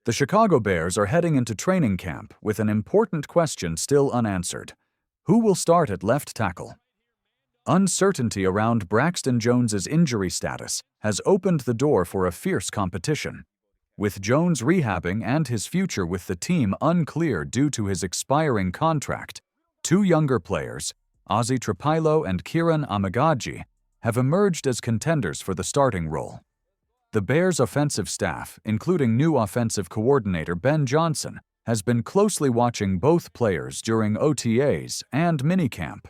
The Chicago Bears are heading into training camp with an important question still unanswered. Who will start at left tackle? Uncertainty around Braxton Jones's injury status has opened the door for a fierce competition. With Jones rehabbing and his future with the team unclear due to his expiring contract, two younger players, Ozzy Trapilo and Kiran Amegadjie, have emerged as contenders for the starting role. The Bears' offensive staff, including new offensive coordinator Ben Johnson, has been closely watching both players during OTAs and minicamp.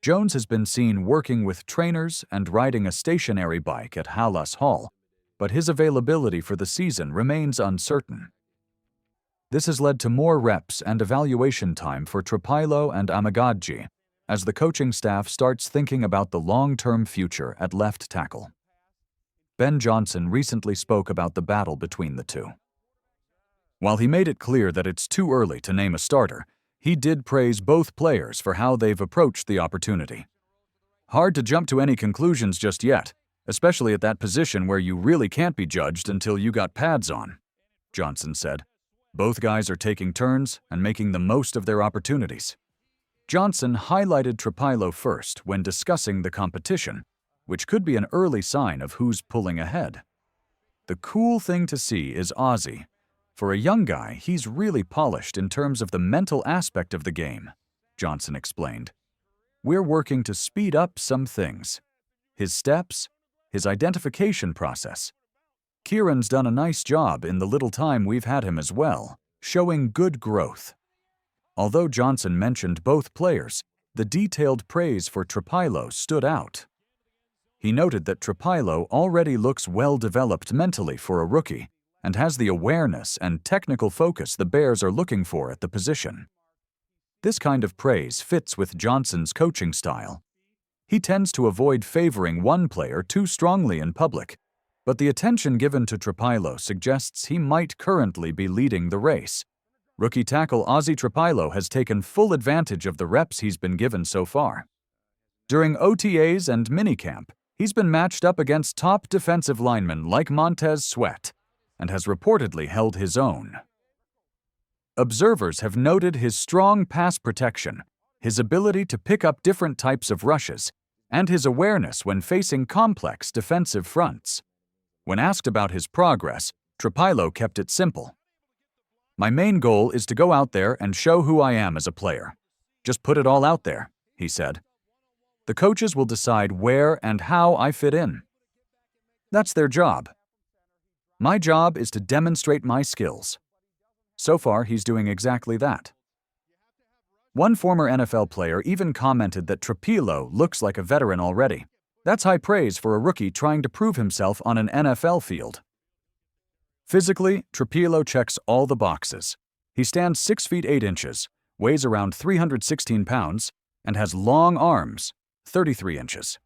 Jones has been seen working with trainers and riding a stationary bike at Hallas Hall, but his availability for the season remains uncertain. This has led to more reps and evaluation time for Trapilo and Amegadjie, as the coaching staff starts thinking about the long-term future at left tackle. Ben Johnson recently spoke about the battle between the two. While he made it clear that it's too early to name a starter, he did praise both players for how they've approached the opportunity. Hard to jump to any conclusions just yet, especially at that position where you really can't be judged until you got pads on, Johnson said. Both guys are taking turns and making the most of their opportunities. Johnson highlighted Trapilo first when discussing the competition, which could be an early sign of who's pulling ahead. The cool thing to see is Ozzy. For a young guy, he's really polished in terms of the mental aspect of the game, Johnson explained. We're working to speed up some things. His steps, his identification process. Kiran's done a nice job in the little time we've had him as well, showing good growth. Although Johnson mentioned both players, the detailed praise for Trapilo stood out. He noted that Trapilo already looks well-developed mentally for a rookie and has the awareness and technical focus the Bears are looking for at the position. This kind of praise fits with Johnson's coaching style. He tends to avoid favoring one player too strongly in public, but the attention given to Trapilo suggests he might currently be leading the race. Rookie tackle Ozzy Trapilo has taken full advantage of the reps he's been given so far. During OTAs and minicamp, he's been matched up against top defensive linemen like Montez Sweat and has reportedly held his own. Observers have noted his strong pass protection, his ability to pick up different types of rushes, and his awareness when facing complex defensive fronts. When asked about his progress, Trapilo kept it simple. My main goal is to go out there and show who I am as a player. Just put it all out there, he said. The coaches will decide where and how I fit in. That's their job. My job is to demonstrate my skills. So far, he's doing exactly that. One former NFL player even commented that Trapilo looks like a veteran already. That's high praise for a rookie trying to prove himself on an NFL field. Physically, Trapilo checks all the boxes. He stands 6 feet 8 inches, weighs around 316 pounds, and has long arms, 33 inches.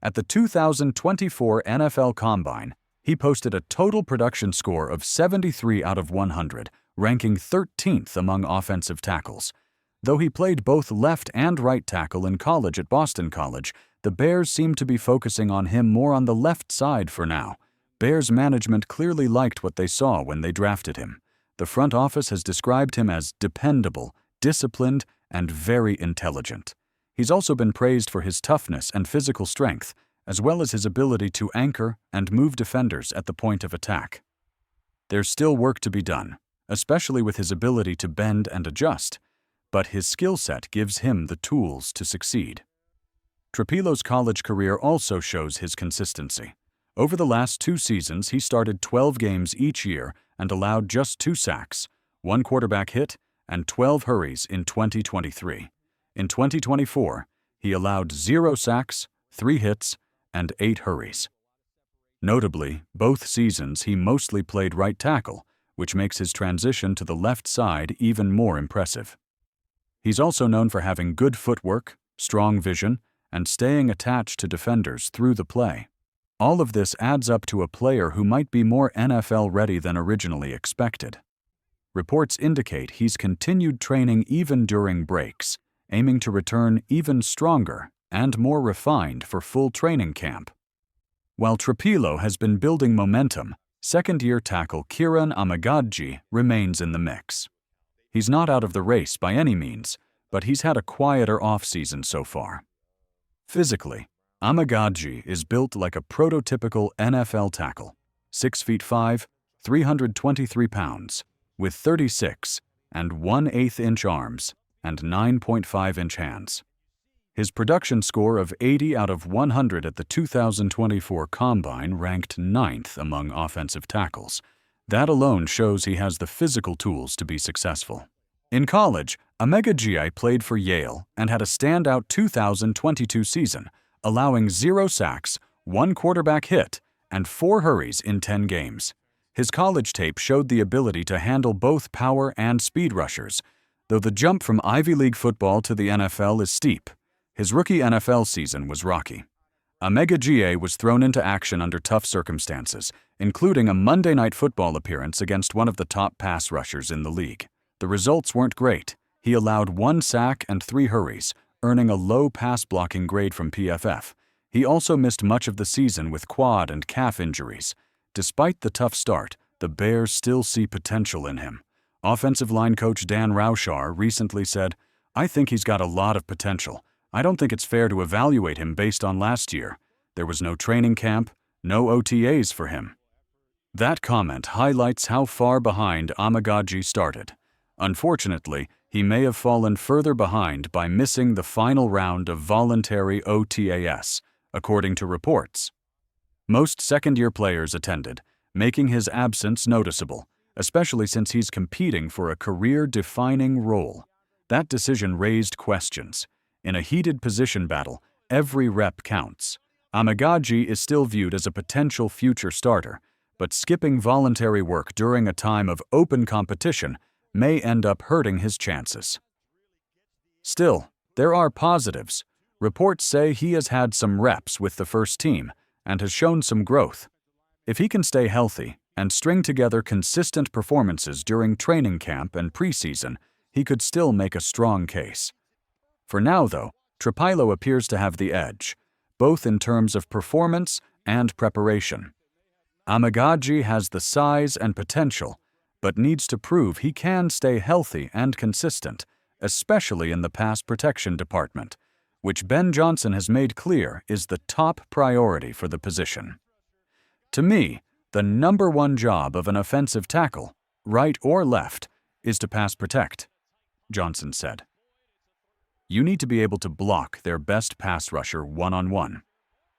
At the 2024 NFL Combine, he posted a total production score of 73 out of 100, ranking 13th among offensive tackles. Though he played both left and right tackle in college at Boston College, the Bears seem to be focusing on him more on the left side for now. Bears management clearly liked what they saw when they drafted him. The front office has described him as dependable, disciplined, and very intelligent. He's also been praised for his toughness and physical strength, as well as his ability to anchor and move defenders at the point of attack. There's still work to be done, especially with his ability to bend and adjust, but his skill set gives him the tools to succeed. Trapilo's college career also shows his consistency. Over the last 2 seasons, he started 12 games each year and allowed just 2 sacks, 1 quarterback hit, and 12 hurries in 2023. In 2024, he allowed 0 sacks, 3 hits, and 8 hurries. Notably, both seasons he mostly played right tackle, which makes his transition to the left side even more impressive. He's also known for having good footwork, strong vision, and staying attached to defenders through the play. All of this adds up to a player who might be more NFL-ready than originally expected. Reports indicate he's continued training even during breaks, aiming to return even stronger and more refined for full training camp. While Trapilo has been building momentum, second-year tackle Kiran Amegadjie remains in the mix. He's not out of the race by any means, but he's had a quieter offseason so far. Physically, Amegadjie is built like a prototypical NFL tackle, 6'5", 323 pounds, with 36 and 1/8 inch arms and 9.5 inch hands. His production score of 80 out of 100 at the 2024 Combine ranked 9th among offensive tackles. That alone shows he has the physical tools to be successful. In college, Amegadjie played for Yale and had a standout 2022 season, allowing 0 sacks, 1 quarterback hit, and 4 hurries in 10 games. His college tape showed the ability to handle both power and speed rushers, though the jump from Ivy League football to the NFL is steep. His rookie NFL season was rocky. Amegadjie was thrown into action under tough circumstances, including a Monday Night Football appearance against one of the top pass rushers in the league. The results weren't great. He allowed 1 sack and 3 hurries, earning a low pass-blocking grade from PFF. He also missed much of the season with quad and calf injuries. Despite the tough start, the Bears still see potential in him. Offensive line coach Dan Roushar recently said, "I think he's got a lot of potential. I don't think it's fair to evaluate him based on last year. There was no training camp, no OTAs for him." That comment highlights how far behind Amegadjie started. Unfortunately, he may have fallen further behind by missing the final round of voluntary OTAs, according to reports. Most second-year players attended, making his absence noticeable, especially since he's competing for a career-defining role. That decision raised questions. In a heated position battle, every rep counts. Amegadjie is still viewed as a potential future starter, but skipping voluntary work during a time of open competition may end up hurting his chances. Still, there are positives. Reports say he has had some reps with the first team and has shown some growth. If he can stay healthy and string together consistent performances during training camp and preseason, he could still make a strong case. For now, though, Trapilo appears to have the edge, both in terms of performance and preparation. Amegadjie has the size and potential, but needs to prove he can stay healthy and consistent, especially in the pass protection department, which Ben Johnson has made clear is the top priority for the position. To me, the #1 job of an offensive tackle, right or left, is to pass protect, Johnson said. You need to be able to block their best pass rusher one-on-one.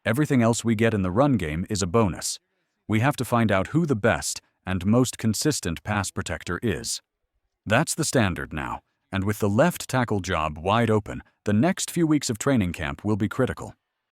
Everything else we get in the run game is a bonus. We have to find out who the best and most consistent pass protector is. That's the standard now, and with the left tackle job wide open, the next few weeks of training camp will be critical.